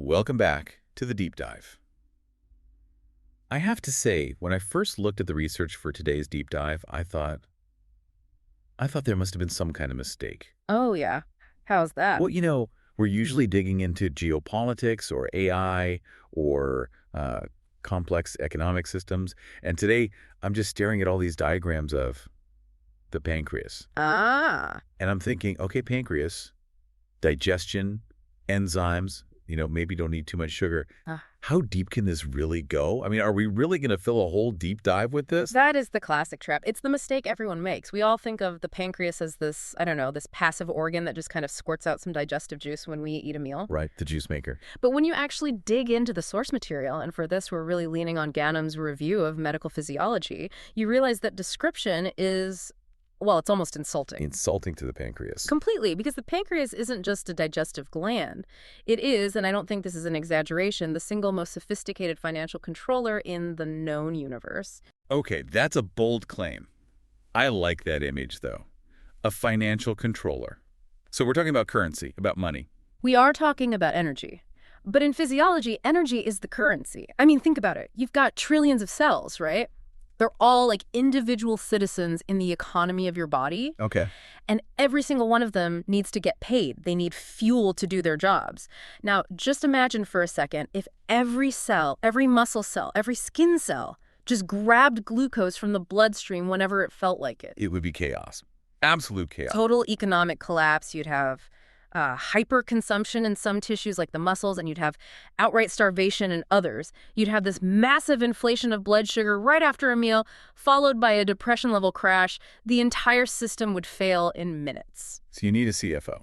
Welcome back to the deep dive. I have to say, when I first looked at the research for today's deep dive, I thought there must have been some kind of mistake. Oh, yeah. How's that? We're usually digging into geopolitics or AI or complex economic systems, and today I'm just staring at all these diagrams of the pancreas. Ah. And I'm thinking, okay, pancreas, digestion, enzymes, maybe don't need too much sugar. Ah. How deep can this really go? I mean, are we really going to fill a whole deep dive with this? That is the classic trap. It's the mistake everyone makes. We all think of the pancreas as this, I don't know, this passive organ that just kind of squirts out some digestive juice when we eat a meal. Right, the juice maker. But when you actually dig into the source material, and for this we're really leaning on Ganem's review of medical physiology, you realize that description is, well, it's almost insulting. Insulting to the pancreas. Completely, because the pancreas isn't just a digestive gland. It is, and I don't think this is an exaggeration, the single most sophisticated financial controller in the known universe. Okay, that's a bold claim. I like that image, though. A financial controller. So we're talking about currency, about money. We are talking about energy. But in physiology, energy is the currency. I mean, think about it. You've got trillions of cells, right? They're all like individual citizens in the economy of your body. Okay. And every single one of them needs to get paid. They need fuel to do their jobs. Now, just imagine for a second if every cell, every muscle cell, every skin cell just grabbed glucose from the bloodstream whenever it felt like it. It would be chaos. Absolute chaos. Total economic collapse. You'd have hyperconsumption in some tissues like the muscles, and you'd have outright starvation in others. You'd have this massive inflation of blood sugar right after a meal, followed by a depression-level crash. The entire system would fail in minutes. So you need a CFO.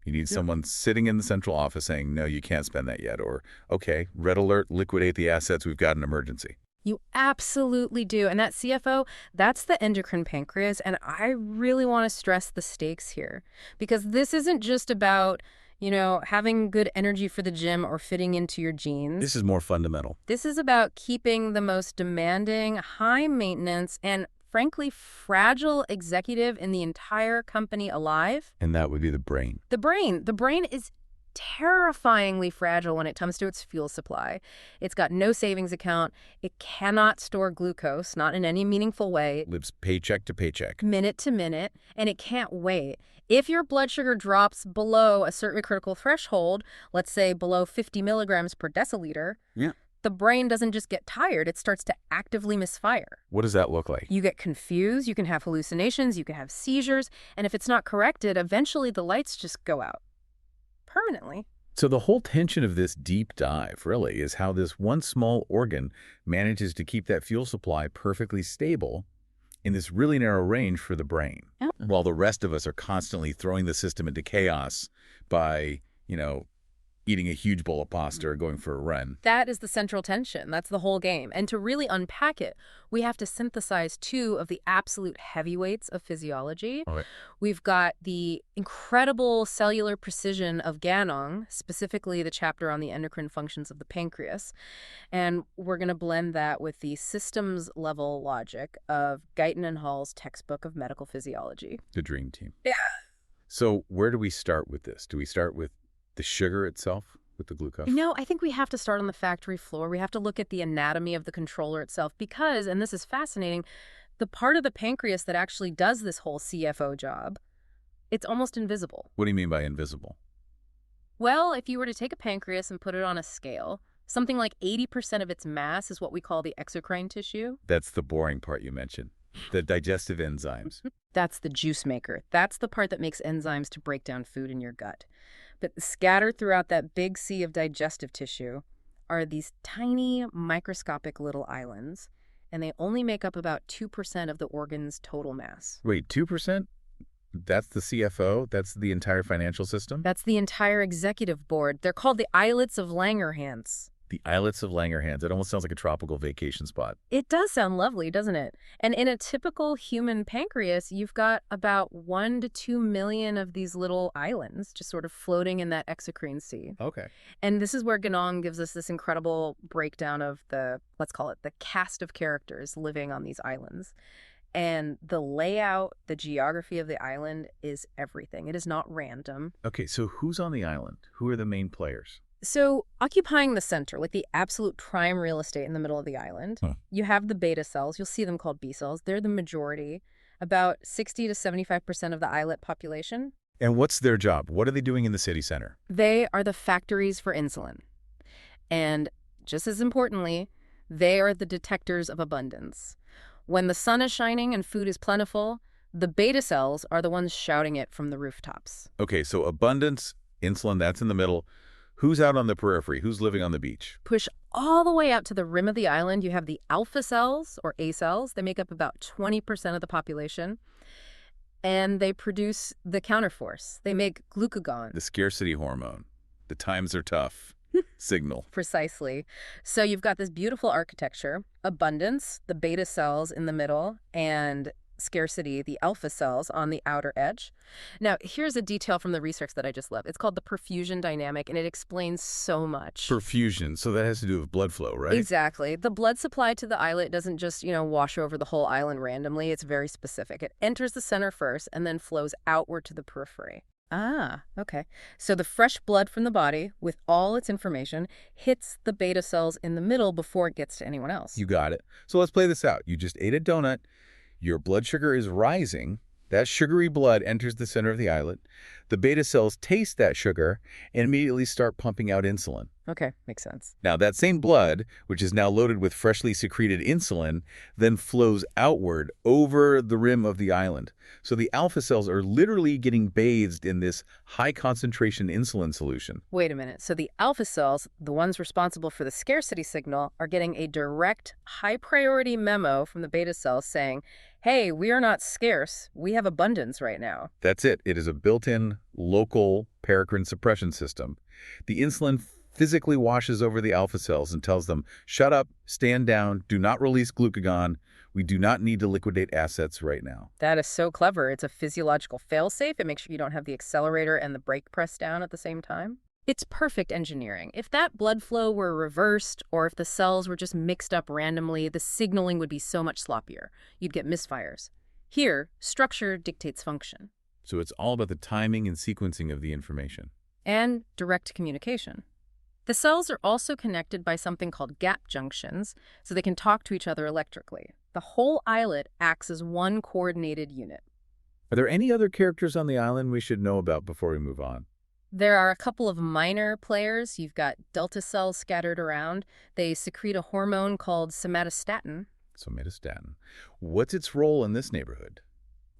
You need someone sitting in the central office saying, no, you can't spend that yet. Or, okay, red alert, liquidate the assets, we've got an emergency. You absolutely do. And that CFO, that's the endocrine pancreas. And I really want to stress the stakes here, because this isn't just about, having good energy for the gym or fitting into your genes. This is more fundamental. This is about keeping the most demanding, high maintenance, and frankly, fragile executive in the entire company alive. And that would be the brain. The brain. The brain is terrifyingly fragile when it comes to its fuel supply. It's got no savings account. It cannot store glucose, not in any meaningful way. It lives paycheck to paycheck. Minute to minute, and it can't wait. If your blood sugar drops below a certain critical threshold, let's say below 50 milligrams per deciliter, the brain doesn't just get tired, it starts to actively misfire. What does that look like? You get confused, you can have hallucinations, you can have seizures, and if it's not corrected, eventually the lights just go out. Permanently. So the whole tension of this deep dive, really, is how this one small organ manages to keep that fuel supply perfectly stable in this really narrow range for the brain, while the rest of us are constantly throwing the system into chaos by, eating a huge bowl of pasta or going for a run. That is the central tension. That's the whole game. And to really unpack it, we have to synthesize two of the absolute heavyweights of physiology. Okay. We've got the incredible cellular precision of Ganong, specifically the chapter on the endocrine functions of the pancreas. And we're going to blend that with the systems-level logic of Guyton and Hall's textbook of medical physiology. The dream team. Yeah. So where do we start with this? Do we start with the sugar itself, with the glucose? No, I think we have to start on the factory floor. We have to look at the anatomy of the controller itself because, and this is fascinating, the part of the pancreas that actually does this whole CFO job, it's almost invisible. What do you mean by invisible? Well, if you were to take a pancreas and put it on a scale, something like 80% of its mass is what we call the exocrine tissue. That's the boring part you mentioned. The digestive enzymes. That's the juice maker. That's the part that makes enzymes to break down food in your gut. But scattered throughout that big sea of digestive tissue are these tiny, microscopic little islands, and they only make up about 2% of the organ's total mass. Wait, 2%? That's the CFO? That's the entire financial system? That's the entire executive board. They're called the islets of Langerhans. The islets of Langerhans. It almost sounds like a tropical vacation spot. It does sound lovely, doesn't it? And in a typical human pancreas, you've got about 1 to 2 million of these little islands just sort of floating in that exocrine sea. Okay. And this is where Ganong gives us this incredible breakdown of the, let's call it, the cast of characters living on these islands. And the layout, the geography of the island is everything. It is not random. Okay, so who's on the island? Who are the main players? So occupying the center, like the absolute prime real estate in the middle of the island, you have the beta cells. You'll see them called B cells. They're the majority, about 60 to 75% of the islet population. And what's their job? What are they doing in the city center? They are the factories for insulin. And just as importantly, they are the detectors of abundance. When the sun is shining and food is plentiful, the beta cells are the ones shouting it from the rooftops. Okay, so abundance, insulin, that's in the middle. Who's out on the periphery? Who's living on the beach? Push all the way out to the rim of the island, you have the alpha cells, or A cells. They make up about 20% of the population. And they produce the counterforce. They make glucagon. The scarcity hormone. The times are tough. Signal. Precisely. So you've got this beautiful architecture, abundance, the beta cells in the middle, and scarcity, the alpha cells on the outer edge. Now, here's a detail from the research that I just love. It's called the perfusion dynamic, and it explains so much. Perfusion. So that has to do with blood flow, right? Exactly. The blood supply to the islet doesn't just, wash over the whole island randomly. It's very specific. It enters the center first and then flows outward to the periphery. Ah, okay. So the fresh blood from the body, with all its information, hits the beta cells in the middle before it gets to anyone else. You got it. So let's play this out. You just ate a donut. Your blood sugar is rising. That sugary blood enters the center of the islet. The beta cells taste that sugar and immediately start pumping out insulin. Okay, makes sense. Now, that same blood, which is now loaded with freshly secreted insulin, then flows outward over the rim of the island. So the alpha cells are literally getting bathed in this high-concentration insulin solution. Wait a minute. So the alpha cells, the ones responsible for the scarcity signal, are getting a direct, high-priority memo from the beta cells saying, hey, we are not scarce. We have abundance right now. That's it. It is a built-in, local paracrine suppression system. The insulin physically washes over the alpha cells and tells them, shut up, stand down, do not release glucagon. We do not need to liquidate assets right now. That is so clever. It's a physiological failsafe. It makes sure you don't have the accelerator and the brake pressed down at the same time. It's perfect engineering. If that blood flow were reversed, or if the cells were just mixed up randomly, the signaling would be so much sloppier. You'd get misfires. Here, structure dictates function. So it's all about the timing and sequencing of the information. And direct communication. The cells are also connected by something called gap junctions, so they can talk to each other electrically. The whole islet acts as one coordinated unit. Are there any other characters on the island we should know about before we move on? There are a couple of minor players. You've got delta cells scattered around. They secrete a hormone called somatostatin. Somatostatin. What's its role in this neighborhood?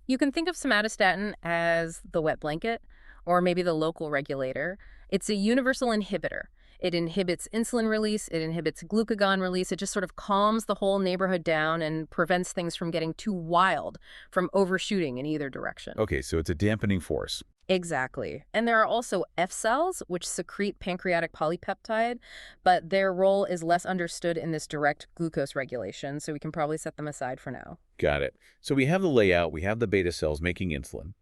You can think of somatostatin as the wet blanket, or maybe the local regulator. It's a universal inhibitor. It inhibits insulin release, it inhibits glucagon release, it just sort of calms the whole neighborhood down and prevents things from getting too wild, from overshooting in either direction. Okay, so it's a dampening force. Exactly. And there are also F cells, which secrete pancreatic polypeptide, but their role is less understood in this direct glucose regulation, so we can probably set them aside for now. Got it. So we have the layout, we have the beta cells making insulin.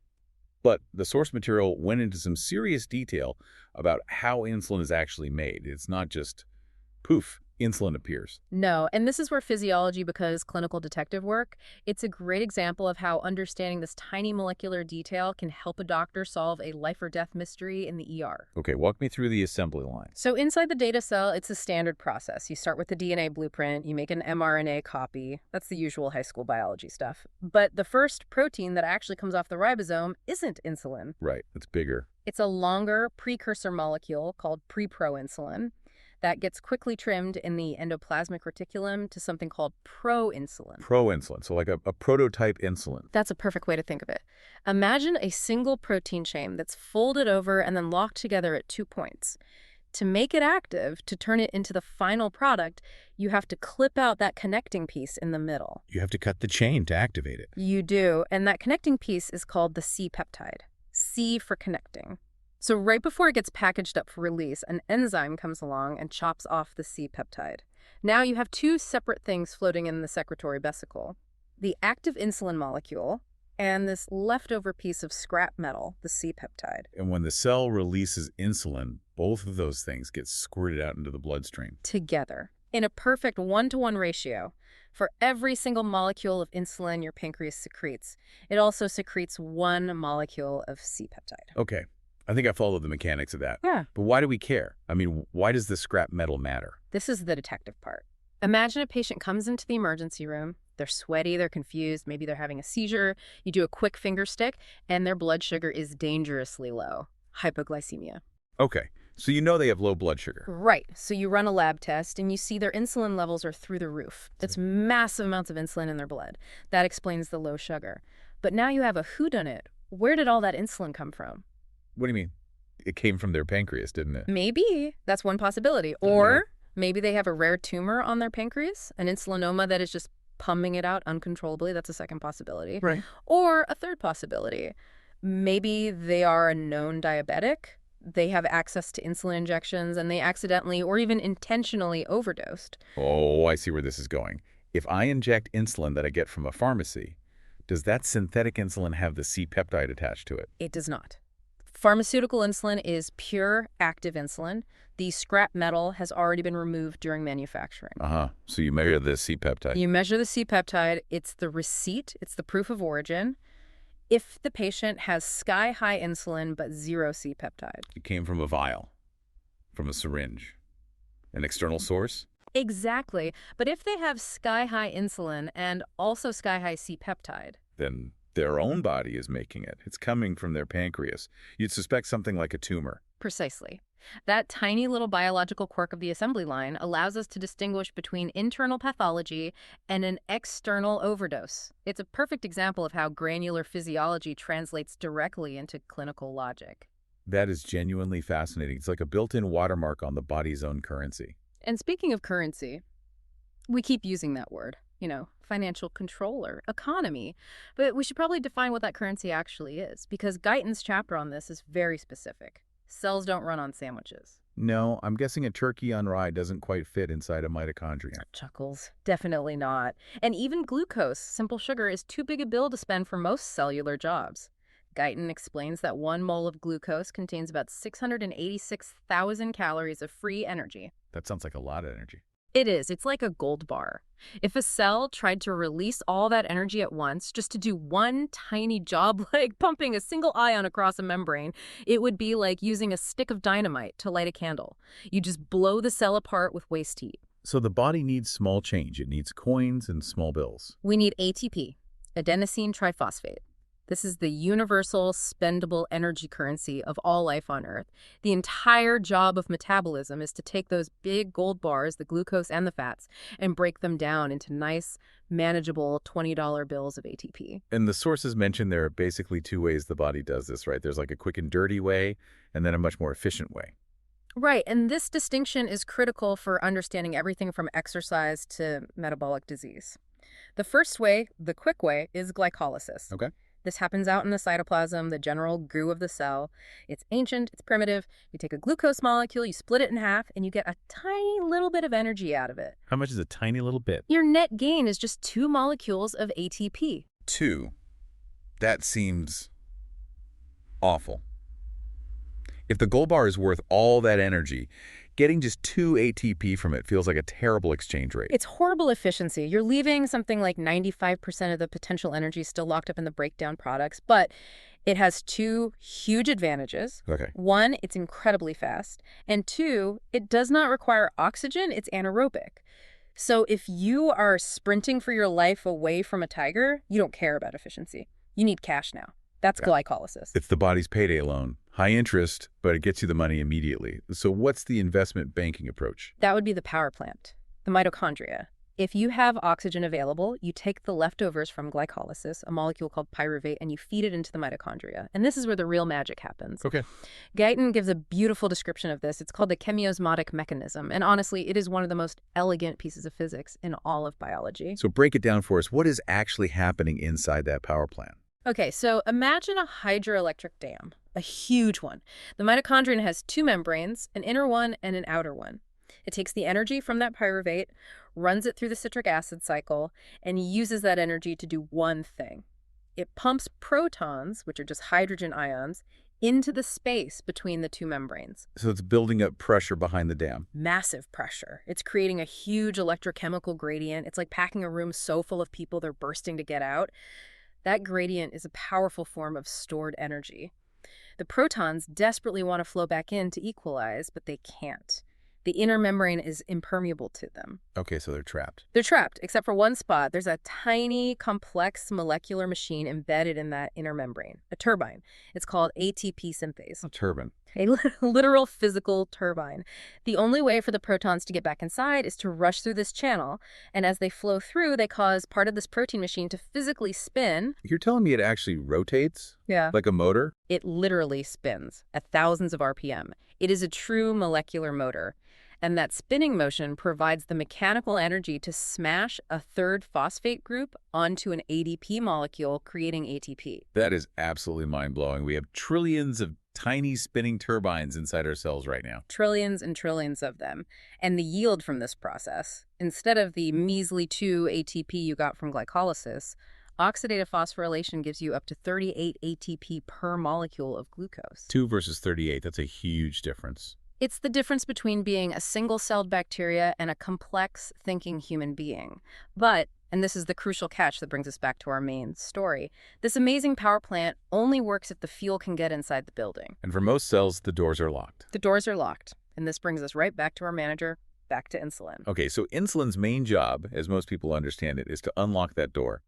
But the source material went into some serious detail about how insulin is actually made. It's not just, poof, insulin appears. No, and this is where physiology becomes clinical detective work. It's a great example of how understanding this tiny molecular detail can help a doctor solve a life or death mystery in the ER. Okay, walk me through the assembly line. So inside the data cell, it's a standard process. You start with the DNA blueprint, you make an mRNA copy. That's the usual high school biology stuff. But the first protein that actually comes off the ribosome isn't insulin. Right, it's bigger. It's a longer precursor molecule called preproinsulin that gets quickly trimmed in the endoplasmic reticulum to something called proinsulin. Proinsulin, so like a prototype insulin. That's a perfect way to think of it. Imagine a single protein chain that's folded over and then locked together at 2 points. To make it active, to turn it into the final product, you have to clip out that connecting piece in the middle. You have to cut the chain to activate it. You do, and that connecting piece is called the C peptide. C for connecting. So right before it gets packaged up for release, an enzyme comes along and chops off the C peptide. Now you have two separate things floating in the secretory vesicle. The active insulin molecule and this leftover piece of scrap metal, the C peptide. And when the cell releases insulin, both of those things get squirted out into the bloodstream. Together, in a perfect 1-to-1 ratio. For every single molecule of insulin your pancreas secretes, it also secretes 1 molecule of C peptide. Okay. I think I follow the mechanics of that. Yeah. But why do we care? I mean, why does the scrap metal matter? This is the detective part. Imagine a patient comes into the emergency room. They're sweaty, they're confused, maybe they're having a seizure. You do a quick finger stick, and their blood sugar is dangerously low. Hypoglycemia. Okay, so you know they have low blood sugar. Right. So you run a lab test, and you see their insulin levels are through the roof. It's massive amounts of insulin in their blood. That explains the low sugar. But now you have a whodunit. Where did all that insulin come from? What do you mean? It came from their pancreas, didn't it? Maybe. That's one possibility. Or maybe they have a rare tumor on their pancreas, an insulinoma that is just pumping it out uncontrollably. That's a second possibility. Right. Or a third possibility. Maybe they are a known diabetic. They have access to insulin injections, and they accidentally or even intentionally overdosed. Oh, I see where this is going. If I inject insulin that I get from a pharmacy, does that synthetic insulin have the C-peptide attached to it? It does not. Pharmaceutical insulin is pure active insulin. The scrap metal has already been removed during manufacturing. So you measure the C-peptide. You measure the C-peptide. It's the receipt. It's the proof of origin. If the patient has sky-high insulin but zero C-peptide. It came from a vial, from a syringe. An external source? Exactly. But if they have sky-high insulin and also sky-high C-peptide, then their own body is making it. It's coming from their pancreas. You'd suspect something like a tumor. Precisely. That tiny little biological quirk of the assembly line allows us to distinguish between internal pathology and an external overdose. It's a perfect example of how granular physiology translates directly into clinical logic. That is genuinely fascinating. It's like a built-in watermark on the body's own currency. And speaking of currency, we keep using that word. Financial control or economy. But we should probably define what that currency actually is, because Guyton's chapter on this is very specific. Cells don't run on sandwiches. No, I'm guessing a turkey on rye doesn't quite fit inside a mitochondria. Chuckles. Definitely not. And even glucose, simple sugar, is too big a bill to spend for most cellular jobs. Guyton explains that 1 mole of glucose contains about 686,000 calories of free energy. That sounds like a lot of energy. It is. It's like a gold bar. If a cell tried to release all that energy at once just to do one tiny job like pumping a single ion across a membrane, it would be like using a stick of dynamite to light a candle. You just blow the cell apart with waste heat. So the body needs small change. It needs coins and small bills. We need ATP, adenosine triphosphate. This is the universal spendable energy currency of all life on Earth. The entire job of metabolism is to take those big gold bars, the glucose and the fats, and break them down into nice, manageable $20 bills of ATP. And the sources mentioned there are basically two ways the body does this, right? There's like a quick and dirty way, and then a much more efficient way. Right, and this distinction is critical for understanding everything from exercise to metabolic disease. The first way, the quick way, is glycolysis. Okay. This happens out in the cytoplasm, the general goo of the cell. It's ancient, it's primitive. You take a glucose molecule, you split it in half, and you get a tiny little bit of energy out of it. How much is a tiny little bit? Your net gain is just 2 molecules of ATP. 2? That seems awful. If the gold bar is worth all that energy, getting just 2 ATP from it feels like a terrible exchange rate. It's horrible efficiency. You're leaving something like 95% of the potential energy still locked up in the breakdown products, but it has 2 huge advantages. Okay. 1, it's incredibly fast, and 2, it does not require oxygen, it's anaerobic. So if you are sprinting for your life away from a tiger, you don't care about efficiency. You need cash now. That's glycolysis. It's the body's payday loan. High interest, but it gets you the money immediately. So what's the investment banking approach? That would be the power plant, the mitochondria. If you have oxygen available, you take the leftovers from glycolysis, a molecule called pyruvate, and you feed it into the mitochondria. And this is where the real magic happens. Okay. Guyton gives a beautiful description of this. It's called the chemiosmotic mechanism. And honestly, it is one of the most elegant pieces of physics in all of biology. So break it down for us. What is actually happening inside that power plant? Okay, so imagine a hydroelectric dam, a huge one. The mitochondrion has 2 membranes, an inner one and an outer one. It takes the energy from that pyruvate, runs it through the citric acid cycle, and uses that energy to do one thing. It pumps protons, which are just hydrogen ions, into the space between the 2 membranes. So it's building up pressure behind the dam. Massive pressure. It's creating a huge electrochemical gradient. It's like packing a room so full of people they're bursting to get out. That gradient is a powerful form of stored energy. The protons desperately want to flow back in to equalize, but they can't. The inner membrane is impermeable to them. Okay, so they're trapped. They're trapped, except for one spot. There's a tiny, complex molecular machine embedded in that inner membrane, a turbine. It's called ATP synthase. A turbine. A literal physical turbine. The only way for the protons to get back inside is to rush through this channel, and as they flow through, they cause part of this protein machine to physically spin. You're telling me it actually rotates? Yeah. Like a motor? It literally spins at thousands of RPM. It is a true molecular motor. And that spinning motion provides the mechanical energy to smash a third phosphate group onto an ADP molecule, creating ATP. That is absolutely mind-blowing. We have trillions of tiny spinning turbines inside our cells right now. Trillions and trillions of them. And the yield from this process, instead of the measly 2 ATP you got from glycolysis, oxidative phosphorylation gives you up to 38 ATP per molecule of glucose. 2 versus 38, that's a huge difference. It's the difference between being a single-celled bacteria and a complex, thinking human being. But, and this is the crucial catch that brings us back to our main story, this amazing power plant only works if the fuel can get inside the building. And for most cells, the doors are locked. The doors are locked. And this brings us right back to our manager, back to insulin. Okay, so insulin's main job, as most people understand it, is to unlock that door.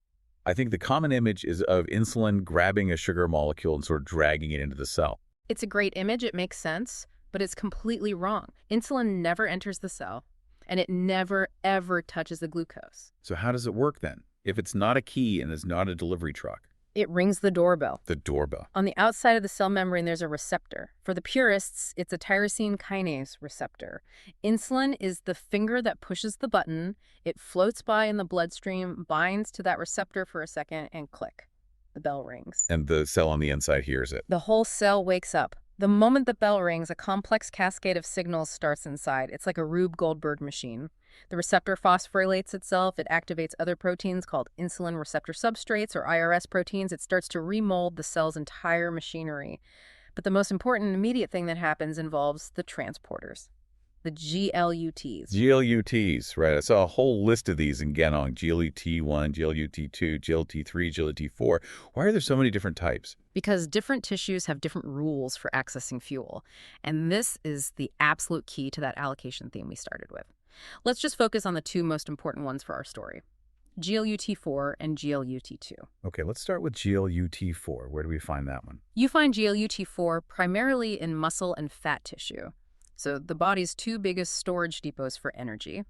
I think the common image is of insulin grabbing a sugar molecule and sort of dragging it into the cell. It's a great image, it makes sense. But it's completely wrong. Insulin never enters the cell, and it never, ever touches the glucose. So how does it work then, if it's not a key and it's not a delivery truck? It rings the doorbell. The doorbell. On the outside of the cell membrane, there's a receptor. For the purists, it's a tyrosine kinase receptor. Insulin is the finger that pushes the button. It floats by in the bloodstream, binds to that receptor for a second, and click. The bell rings. And the cell on the inside hears it. The whole cell wakes up. The moment the bell rings, a complex cascade of signals starts inside. It's like a Rube Goldberg machine. The receptor phosphorylates itself. It activates other proteins called insulin receptor substrates, or IRS proteins. It starts to remold the cell's entire machinery. But the most important and immediate thing that happens involves the transporters, the GLUTs. GLUTs, right. I saw a whole list of these in Genong. GLUT1, GLUT2, GLUT3, GLUT4. Why are there so many different types? Because different tissues have different rules for accessing fuel. And this is the absolute key to that allocation theme we started with. Let's just focus on the two most important ones for our story, GLUT4 and GLUT2. Okay, let's start with GLUT4. Where do we find that one? You find GLUT4 primarily in muscle and fat tissue. So the body's two biggest storage depots for energy.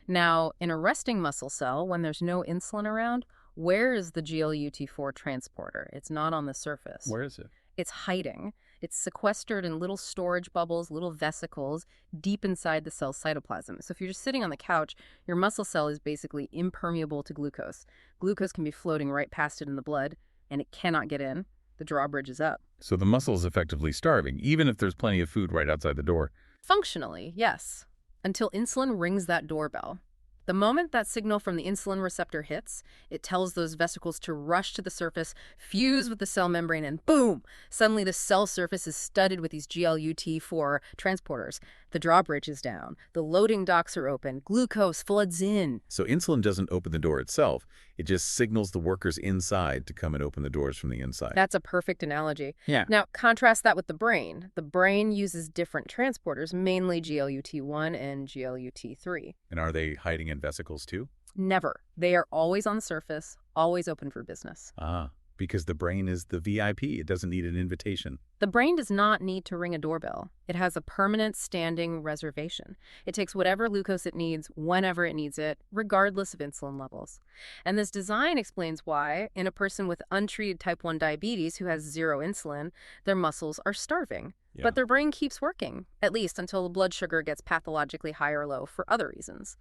Now, in a resting muscle cell, when there's no insulin around, where is the GLUT4 transporter? It's not on the surface. Where is it? It's hiding. It's sequestered in little storage bubbles, little vesicles, deep inside the cell's cytoplasm. So if you're just sitting on the couch, your muscle cell is basically impermeable to glucose. Glucose can be floating right past it in the blood, and it cannot get in. The drawbridge is up. So the muscle is effectively starving, even if there's plenty of food right outside the door. Functionally, yes, until insulin rings that doorbell. The moment that signal from the insulin receptor hits, it tells those vesicles to rush to the surface, fuse with the cell membrane, and boom! Suddenly the cell surface is studded with these GLUT4 transporters. The drawbridge is down. The loading docks are open. Glucose floods in. So insulin doesn't open the door itself. It just signals the workers inside to come and open the doors from the inside. That's a perfect analogy. Yeah. Now, contrast that with the brain. The brain uses different transporters, mainly GLUT1 and GLUT3. And are they hiding in vesicles too? Never. They are always on the surface, always open for business. Ah, because the brain is the VIP. It doesn't need an invitation. The brain does not need to ring a doorbell. It has a permanent standing reservation. It takes whatever glucose it needs, whenever it needs it, regardless of insulin levels. And this design explains why, in a person with untreated type 1 diabetes who has zero insulin, their muscles are starving. Yeah. But their brain keeps working, at least until the blood sugar gets pathologically high or low for other reasons.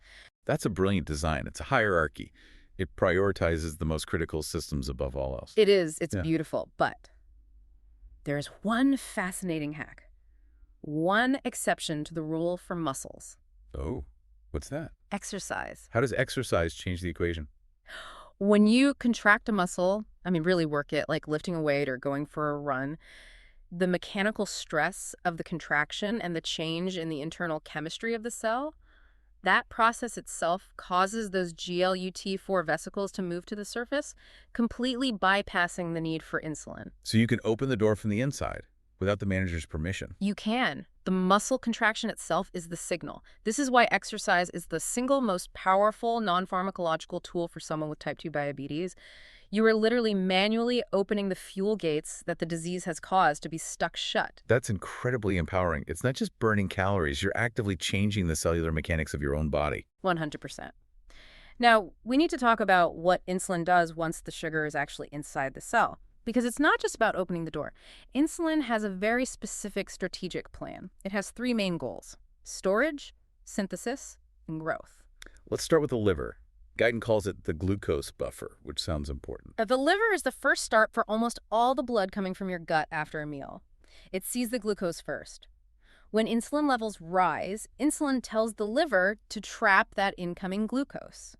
That's a brilliant design. It's a hierarchy. It prioritizes the most critical systems above all else. It is. It's Yeah. beautiful. But there's one fascinating hack. One exception to the rule for muscles. Oh, what's that? Exercise. How does exercise change the equation? When you contract a muscle, really work it, like lifting a weight or going for a run, the mechanical stress of the contraction and the change in the internal chemistry of the cell, That process itself causes those GLUT4 vesicles to move to the surface, completely bypassing the need for insulin. So you can open the door from the inside without the manager's permission. You can. The muscle contraction itself is the signal. This is why exercise is the single most powerful non-pharmacological tool for someone with type 2 diabetes. You are literally manually opening the fuel gates that the disease has caused to be stuck shut. That's incredibly empowering. It's not just burning calories. You're actively changing the cellular mechanics of your own body. 100%. Now, we need to talk about what insulin does once the sugar is actually inside the cell, because it's not just about opening the door. Insulin has a very specific strategic plan. It has three main goals: storage, synthesis, and growth. Let's start with the liver. Guyton calls it the glucose buffer, which sounds important. The liver is the first start for almost all the blood coming from your gut after a meal. It sees the glucose first. When insulin levels rise, insulin tells the liver to trap that incoming glucose.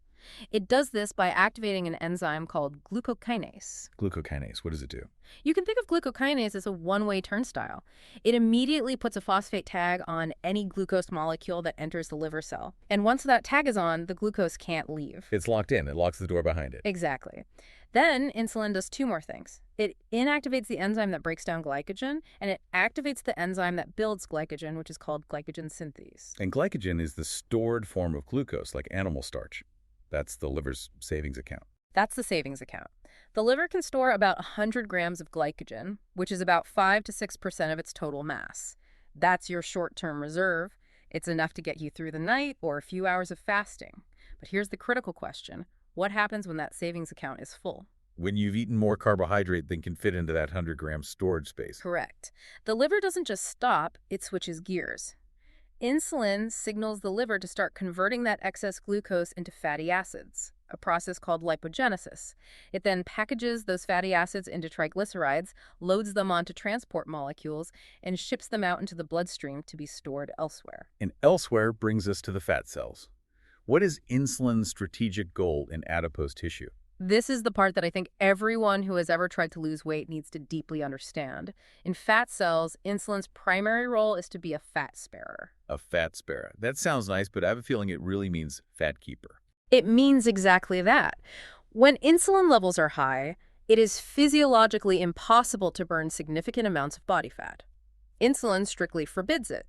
It does this by activating an enzyme called glucokinase. Glucokinase, what does it do? You can think of glucokinase as a one-way turnstile. It immediately puts a phosphate tag on any glucose molecule that enters the liver cell. And once that tag is on, the glucose can't leave. It's locked in. It locks the door behind it. Exactly. Then insulin does two more things. It inactivates the enzyme that breaks down glycogen, and it activates the enzyme that builds glycogen, which is called glycogen synthase. And glycogen is the stored form of glucose, like animal starch. That's the liver's savings account. That's the savings account. The liver can store about 100 grams of glycogen, which is about 5 to 6% of its total mass. That's your short-term reserve. It's enough to get you through the night or a few hours of fasting. But here's the critical question. What happens when that savings account is full? When you've eaten more carbohydrate than can fit into that 100-gram storage space. Correct. The liver doesn't just stop, it switches gears. Insulin signals the liver to start converting that excess glucose into fatty acids, a process called lipogenesis. It then packages those fatty acids into triglycerides, loads them onto transport molecules, and ships them out into the bloodstream to be stored elsewhere. And elsewhere brings us to the fat cells. What is insulin's strategic goal in adipose tissue? This is the part that I think everyone who has ever tried to lose weight needs to deeply understand. In fat cells, insulin's primary role is to be a fat sparer. A fat sparer. That sounds nice, but I have a feeling it really means fat keeper. It means exactly that. When insulin levels are high, it is physiologically impossible to burn significant amounts of body fat. Insulin strictly forbids it.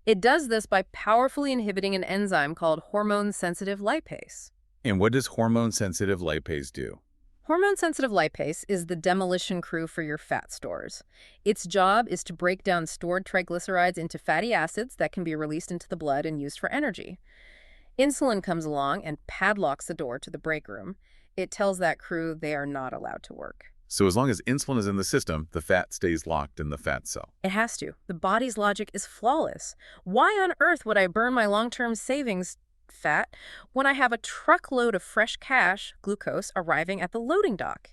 It does this by powerfully inhibiting an enzyme called hormone-sensitive lipase. And what does hormone-sensitive lipase do? Hormone-sensitive lipase is the demolition crew for your fat stores. Its job is to break down stored triglycerides into fatty acids that can be released into the blood and used for energy. Insulin comes along and padlocks the door to the break room. It tells that crew they are not allowed to work. So as long as insulin is in the system, the fat stays locked in the fat cell. It has to. The body's logic is flawless. Why on earth would I burn my long-term savings fat when I have a truckload of fresh cash, glucose, arriving at the loading dock?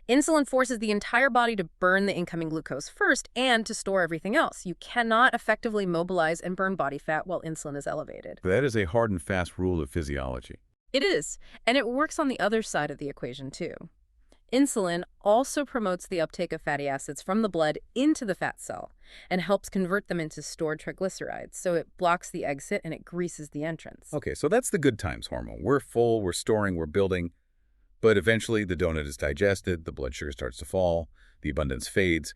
Insulin forces the entire body to burn the incoming glucose first and to store everything else. You cannot effectively mobilize and burn body fat while insulin is elevated. That is a hard and fast rule of physiology. It is, and it works on the other side of the equation too. Insulin also promotes the uptake of fatty acids from the blood into the fat cell and helps convert them into stored triglycerides. So it blocks the exit and it greases the entrance. Okay, so that's the good times hormone. We're full, we're storing, we're building. But eventually the donut is digested, the blood sugar starts to fall, the abundance fades.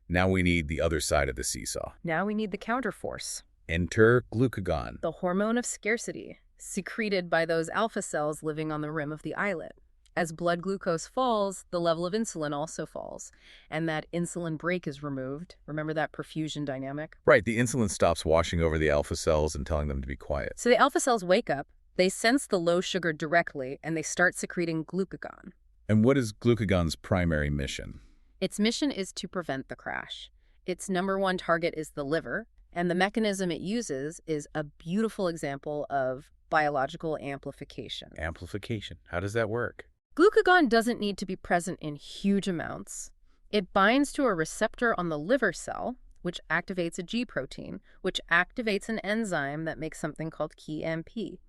Now we need the other side of the seesaw. Now we need the counterforce. Enter glucagon. The hormone of scarcity, secreted by those alpha cells living on the rim of the islet. As blood glucose falls, the level of insulin also falls, and that insulin brake is removed. Remember that perfusion dynamic? Right, the insulin stops washing over the alpha cells and telling them to be quiet. So the alpha cells wake up, they sense the low sugar directly, and they start secreting glucagon. And what is glucagon's primary mission? Its mission is to prevent the crash. Its number one target is the liver, and the mechanism it uses is a beautiful example of biological amplification. Amplification. How does that work? Glucagon doesn't need to be present in huge amounts. It binds to a receptor on the liver cell, which activates a G protein, which activates an enzyme that makes something called Key-MP.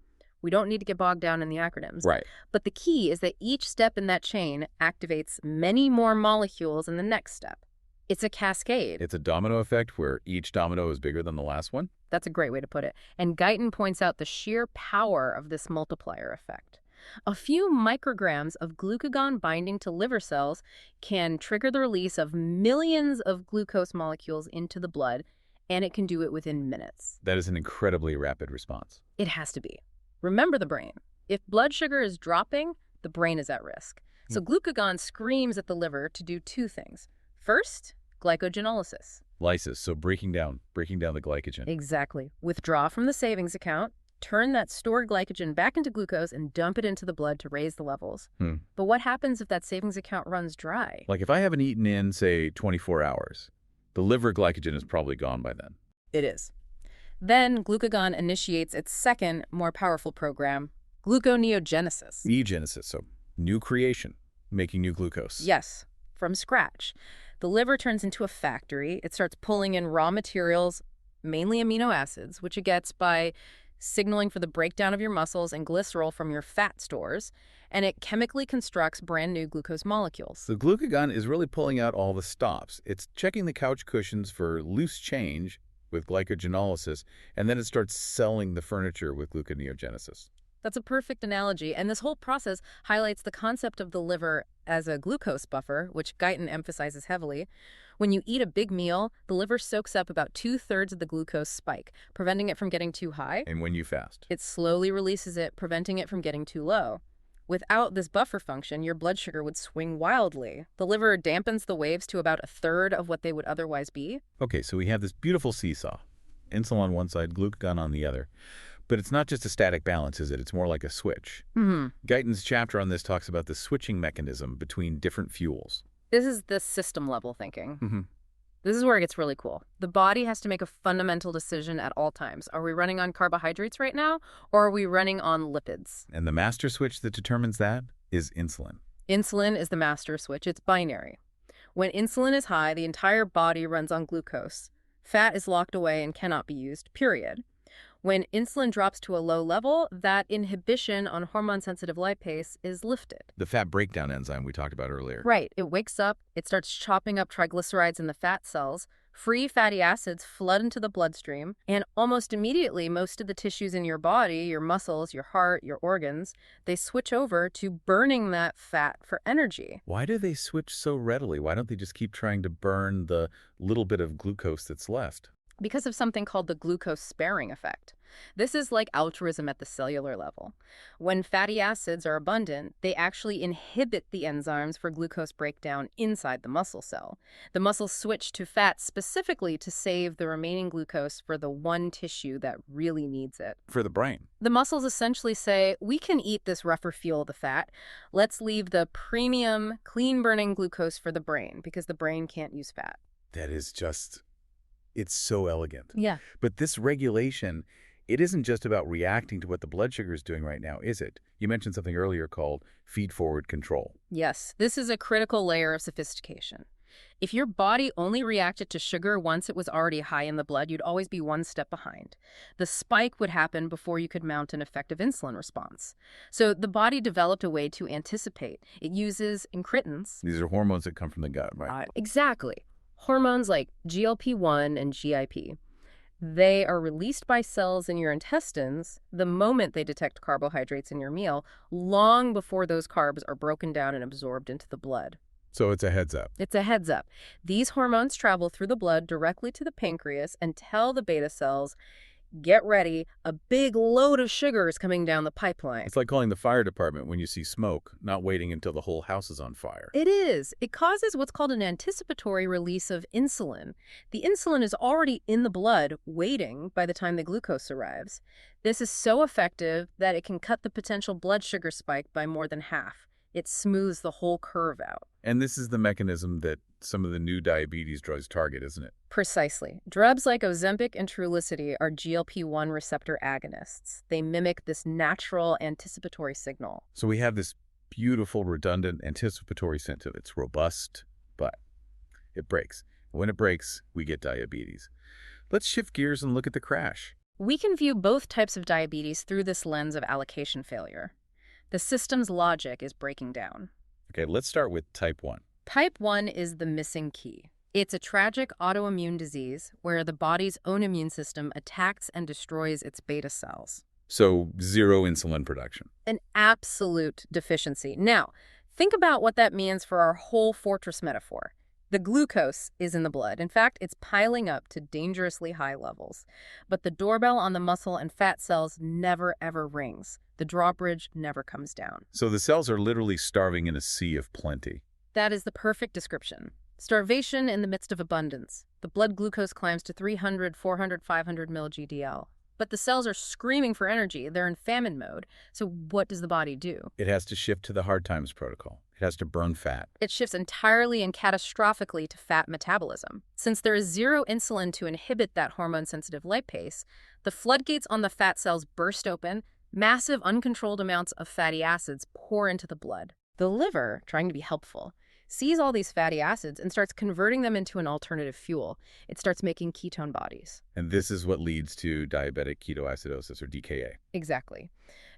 We don't need to get bogged down in the acronyms. Right. But the key is that each step in that chain activates many more molecules in the next step. It's a cascade. It's a domino effect where each domino is bigger than the last one? That's a great way to put it. And Guyton points out the sheer power of this multiplier effect. A few micrograms of glucagon binding to liver cells can trigger the release of millions of glucose molecules into the blood, and it can do it within minutes. That is an incredibly rapid response. It has to be. Remember the brain. If blood sugar is dropping, the brain is at risk. So glucagon screams at the liver to do two things. First, glycogenolysis. Lysis, so breaking down the glycogen. Exactly. Withdraw from the savings account, turn that stored glycogen back into glucose, and dump it into the blood to raise the levels. But what happens if that savings account runs dry? Like if I haven't eaten in, say, 24 hours, the liver glycogen is probably gone by then. It is. Then glucagon initiates its second, more powerful program, gluconeogenesis. Egenesis, so new creation, making new glucose. Yes, from scratch. The liver turns into a factory. It starts pulling in raw materials, mainly amino acids, which it gets by signaling for the breakdown of your muscles and glycerol from your fat stores, and it chemically constructs brand new glucose molecules. The glucagon is really pulling out all the stops. It's checking the couch cushions for loose change with glycogenolysis, and then it starts selling the furniture with gluconeogenesis. That's a perfect analogy, and this whole process highlights the concept of the liver as a glucose buffer, which Guyton emphasizes heavily. When you eat a big meal, the liver soaks up about 2/3 of the glucose spike, preventing it from getting too high. And when you fast? It slowly releases it, preventing it from getting too low. Without this buffer function, your blood sugar would swing wildly. The liver dampens the waves to about 1/3 of what they would otherwise be. Okay, so we have this beautiful seesaw. Insulin on one side, glucagon on the other. But it's not just a static balance, is it? It's more like a switch. Guyton's chapter on this talks about the switching mechanism between different fuels. This is the system-level thinking. This is where it gets really cool. The body has to make a fundamental decision at all times. Are we running on carbohydrates right now, or are we running on lipids? And the master switch that determines that is insulin. Insulin is the master switch. It's binary. When insulin is high, the entire body runs on glucose. Fat is locked away and cannot be used, period. When insulin drops to a low level, that inhibition on hormone-sensitive lipase is lifted. The fat breakdown enzyme we talked about earlier. Right. It wakes up, it starts chopping up triglycerides in the fat cells, free fatty acids flood into the bloodstream, and almost immediately, most of the tissues in your body, your muscles, your heart, your organs, they switch over to burning that fat for energy. Why do they switch so readily? Why don't they just keep trying to burn the little bit of glucose that's left? Because of something called the glucose sparing effect. This is like altruism at the cellular level. When fatty acids are abundant, they actually inhibit the enzymes for glucose breakdown inside the muscle cell. The muscles switch to fat specifically to save the remaining glucose for the one tissue that really needs it. For the brain. The muscles essentially say, we can eat this rougher fuel, the fat. Let's leave the premium, clean-burning glucose for the brain, because the brain can't use fat. That is just... It's so elegant. Yeah. But this regulation, it isn't just about reacting to what the blood sugar is doing right now, is it? You mentioned something earlier called feed-forward control. Yes, this is a critical layer of sophistication. If your body only reacted to sugar once it was already high in the blood, you'd always be one step behind. The spike would happen before you could mount an effective insulin response. So the body developed a way to anticipate. It uses incretins. These are hormones that come from the gut, right? Exactly. Hormones like GLP-1 and GIP. They are released by cells in your intestines the moment they detect carbohydrates in your meal, long before those carbs are broken down and absorbed into the blood. So it's a heads up. It's a heads up. These hormones travel through the blood directly to the pancreas and tell the beta cells, get ready, a big load of sugar is coming down the pipeline. It's like calling the fire department when you see smoke, not waiting until the whole house is on fire. It is. It causes what's called an anticipatory release of insulin. The insulin is already in the blood, waiting by the time the glucose arrives. This is so effective that it can cut the potential blood sugar spike by more than half. It smooths the whole curve out. And this is the mechanism that some of the new diabetes drugs target, isn't it? Precisely. Drugs like Ozempic and Trulicity are GLP-1 receptor agonists. They mimic this natural anticipatory signal. So we have this beautiful, redundant, anticipatory sense of it's robust, but it breaks. When it breaks, we get diabetes. Let's shift gears and look at the crash. We can view both types of diabetes through this lens of allocation failure. The system's logic is breaking down. Okay, let's start with type 1. Type 1 is the missing key. It's a tragic autoimmune disease where the body's own immune system attacks and destroys its beta cells. So zero insulin production. An absolute deficiency. Now, think about what that means for our whole fortress metaphor. The glucose is in the blood. In fact, it's piling up to dangerously high levels. But the doorbell on the muscle and fat cells never, ever rings. The drawbridge never comes down. So the cells are literally starving in a sea of plenty. That is the perfect description. Starvation in the midst of abundance. The blood glucose climbs to 300, 400, 500 mg/dL. But the cells are screaming for energy. They're in famine mode. So what does the body do? It has to shift to the hard times protocol. It has to burn fat. It shifts entirely and catastrophically to fat metabolism. Since there is zero insulin to inhibit that hormone-sensitive lipase, the floodgates on the fat cells burst open, massive uncontrolled amounts of fatty acids pour into the blood. The liver, trying to be helpful, sees all these fatty acids and starts converting them into an alternative fuel. It starts making ketone bodies. And this is what leads to diabetic ketoacidosis, or DKA. Exactly.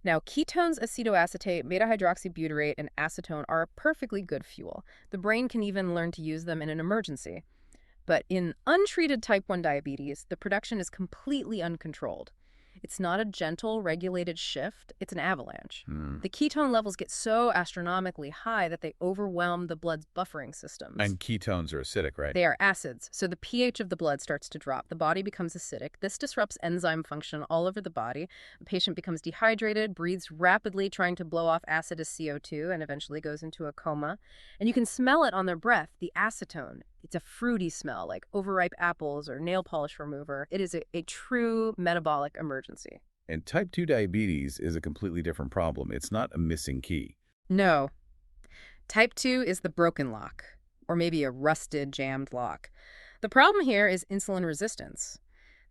Now, ketones, acetoacetate, beta-hydroxybutyrate, and acetone are a perfectly good fuel. The brain can even learn to use them in an emergency. But in untreated type 1 diabetes, the production is completely uncontrolled. It's not a gentle, regulated shift. It's an avalanche. The ketone levels get so astronomically high that they overwhelm the blood's buffering systems. And ketones are acidic, right? They are acids, so the pH of the blood starts to drop. The body becomes acidic. This disrupts enzyme function all over the body. The patient becomes dehydrated, breathes rapidly, trying to blow off acid as CO2, and eventually goes into a coma. And you can smell it on their breath, the acetone. It's a fruity smell, like overripe apples or nail polish remover. It is a true metabolic emergency. And type 2 diabetes is a completely different problem. It's not a missing key. No. Type 2 is the broken lock, or maybe a rusted, jammed lock. The problem here is insulin resistance.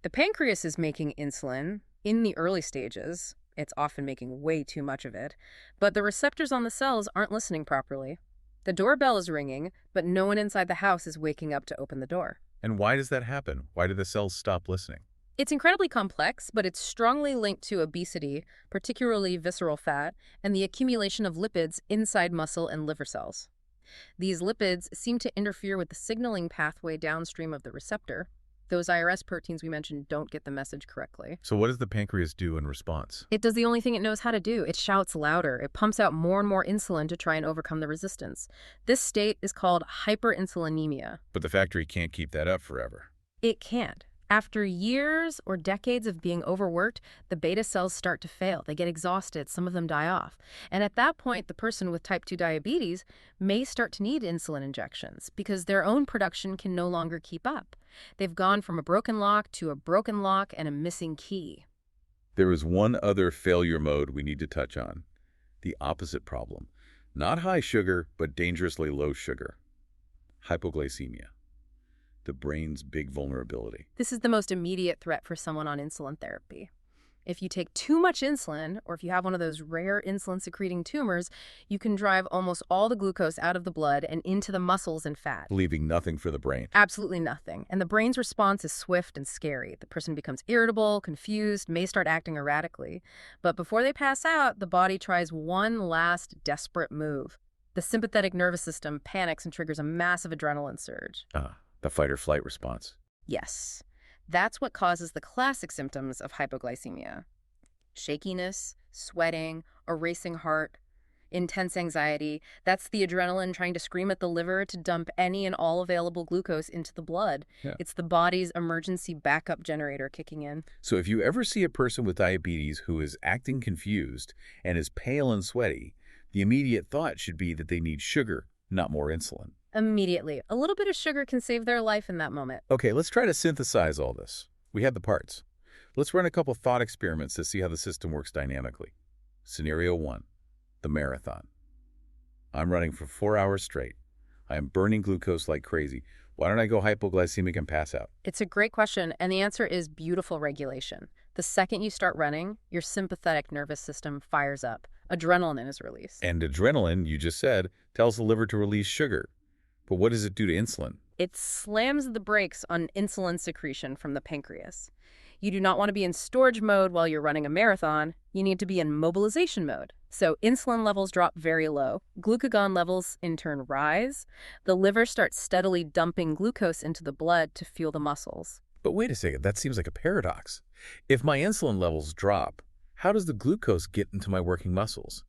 The pancreas is making insulin in the early stages. It's often making way too much of it. But the receptors on the cells aren't listening properly. The doorbell is ringing, but no one inside the house is waking up to open the door. And why does that happen? Why do the cells stop listening? It's incredibly complex, but it's strongly linked to obesity, particularly visceral fat, and the accumulation of lipids inside muscle and liver cells. These lipids seem to interfere with the signaling pathway downstream of the receptor. Those IRS proteins we mentioned don't get the message correctly. So what does the pancreas do in response? It does the only thing it knows how to do. It shouts louder. It pumps out more and more insulin to try and overcome the resistance. This state is called hyperinsulinemia. But the factory can't keep that up forever. It can't. After years or decades of being overworked, the beta cells start to fail. They get exhausted. Some of them die off. And at that point, the person with type 2 diabetes may start to need insulin injections because their own production can no longer keep up. They've gone from a broken lock to a broken lock and a missing key. There is one other failure mode we need to touch on. The opposite problem. Not high sugar, but dangerously low sugar. Hypoglycemia. The brain's big vulnerability. This is the most immediate threat for someone on insulin therapy. If you take too much insulin, or if you have one of those rare insulin-secreting tumors, you can drive almost all the glucose out of the blood and into the muscles and fat. Leaving nothing for the brain. Absolutely nothing. And the brain's response is swift and scary. The person becomes irritable, confused, may start acting erratically. But before they pass out, the body tries one last desperate move. The sympathetic nervous system panics and triggers a massive adrenaline surge. The fight-or-flight response. Yes. That's what causes the classic symptoms of hypoglycemia. Shakiness, sweating, a racing heart, intense anxiety. That's the adrenaline trying to scream at the liver to dump any and all available glucose into the blood. Yeah. It's the body's emergency backup generator kicking in. So if you ever see a person with diabetes who is acting confused and is pale and sweaty, the immediate thought should be that they need sugar, not more insulin. Immediately. A little bit of sugar can save their life in that moment. Okay, let's try to synthesize all this. We have the parts. Let's run a couple thought experiments to see how the system works dynamically. Scenario 1, the marathon. I'm running for 4 hours straight. I am burning glucose like crazy. Why don't I go hypoglycemic and pass out? It's a great question, and the answer is beautiful regulation. The second you start running, your sympathetic nervous system fires up. Adrenaline is released. And adrenaline, you just said, tells the liver to release sugar. But what does it do to insulin? It slams the brakes on insulin secretion from the pancreas. You do not want to be in storage mode while you're running a marathon. You need to be in mobilization mode. So insulin levels drop very low. Glucagon levels, in turn, rise. The liver starts steadily dumping glucose into the blood to fuel the muscles. But wait a second, that seems like a paradox. If my insulin levels drop, how does the glucose get into my working muscles?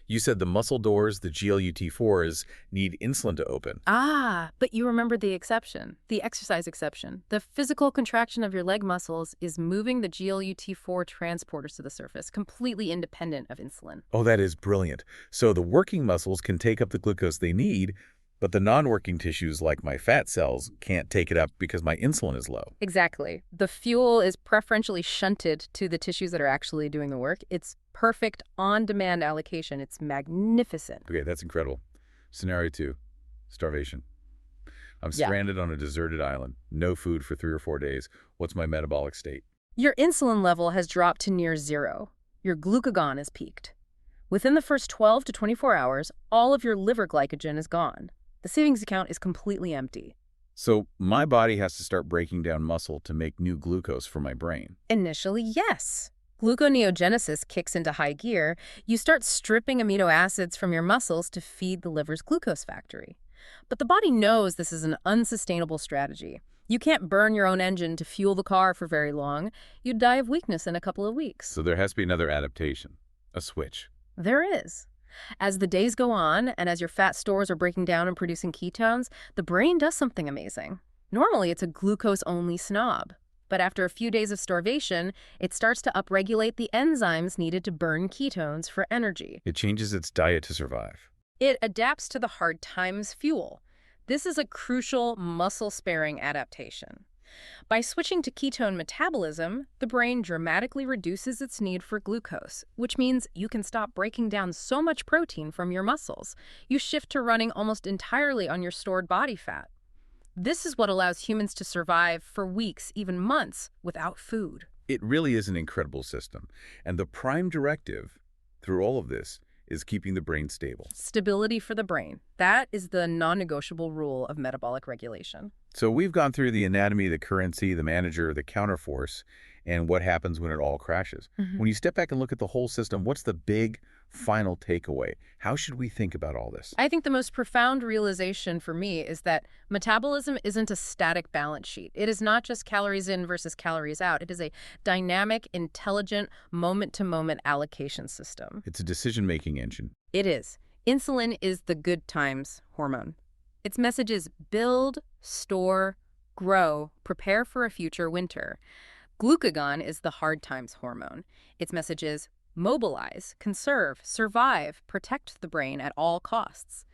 You said the muscle doors, the GLUT4s, need insulin to open. Ah, but you remember the exception, the exercise exception. The physical contraction of your leg muscles is moving the GLUT4 transporters to the surface, completely independent of insulin. Oh, that is brilliant. So the working muscles can take up the glucose they need, but the non-working tissues like my fat cells can't take it up because my insulin is low. Exactly. The fuel is preferentially shunted to the tissues that are actually doing the work. It's perfect on-demand allocation. It's magnificent. Okay, that's incredible. Scenario 2, starvation. I'm stranded on a deserted island, no food for 3 or 4 days. What's my metabolic state? Your insulin level has dropped to near zero. Your glucagon has peaked. Within the first 12 to 24 hours, all of your liver glycogen is gone. The savings account is completely empty. So my body has to start breaking down muscle to make new glucose for my brain. Initially, yes. Gluconeogenesis kicks into high gear. You start stripping amino acids from your muscles to feed the liver's glucose factory. But the body knows this is an unsustainable strategy. You can't burn your own engine to fuel the car for very long. You'd die of weakness in a couple of weeks. So there has to be another adaptation, a switch. There is. As the days go on, and as your fat stores are breaking down and producing ketones, the brain does something amazing. Normally, it's a glucose-only snob. But after a few days of starvation, it starts to upregulate the enzymes needed to burn ketones for energy. It changes its diet to survive. It adapts to the hard times fuel. This is a crucial muscle-sparing adaptation. By switching to ketone metabolism, the brain dramatically reduces its need for glucose, which means you can stop breaking down so much protein from your muscles. You shift to running almost entirely on your stored body fat. This is what allows humans to survive for weeks, even months, without food. It really is an incredible system. And the prime directive through all of this is keeping the brain stable. Stability for the brain. That is the non-negotiable rule of metabolic regulation. So we've gone through the anatomy, the currency, the manager, the counterforce, and what happens when it all crashes. When you step back and look at the whole system, what's the big final takeaway? How should we think about all this? I think the most profound realization for me is that metabolism isn't a static balance sheet. It is not just calories in versus calories out. It is a dynamic, intelligent, moment-to-moment allocation system. It's a decision-making engine. It is. Insulin is the good times hormone. Its message is build, store, grow, prepare for a future winter. Glucagon is the hard times hormone. Its message is mobilize, conserve, survive, protect the brain at all costs.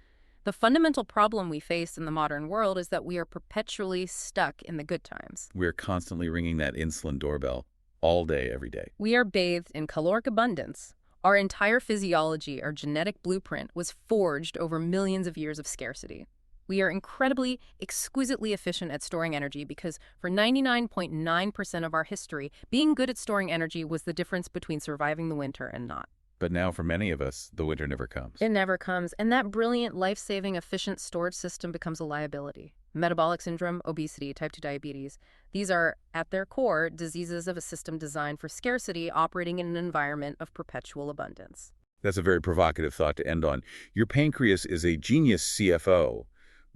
The fundamental problem we face in the modern world is that we are perpetually stuck in the good times. We're constantly ringing that insulin doorbell all day, every day. We are bathed in caloric abundance. Our entire physiology, our genetic blueprint, was forged over millions of years of scarcity. We are incredibly, exquisitely efficient at storing energy because for 99.9% of our history, being good at storing energy was the difference between surviving the winter and not. But now for many of us, the winter never comes. It never comes, and that brilliant, life-saving, efficient storage system becomes a liability. Metabolic syndrome, obesity, type 2 diabetes, these are, at their core, diseases of a system designed for scarcity operating in an environment of perpetual abundance. That's a very provocative thought to end on. Your pancreas is a genius CFO,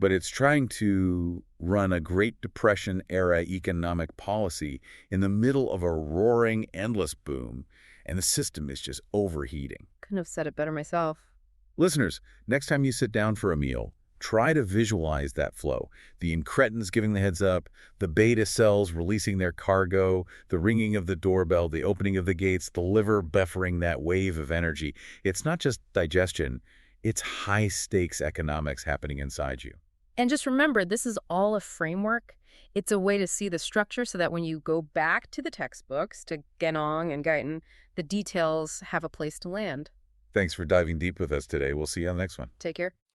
but it's trying to run a Great Depression-era economic policy in the middle of a roaring, endless boom, and the system is just overheating. Couldn't have said it better myself. Listeners, next time you sit down for a meal, try to visualize that flow. The incretins giving the heads up, the beta cells releasing their cargo, the ringing of the doorbell, the opening of the gates, the liver buffering that wave of energy. It's not just digestion, it's high-stakes economics happening inside you. And just remember, this is all a framework. It's a way to see the structure so that when you go back to the textbooks, to Genong and Guyton, the details have a place to land. Thanks for diving deep with us today. We'll see you on the next one. Take care.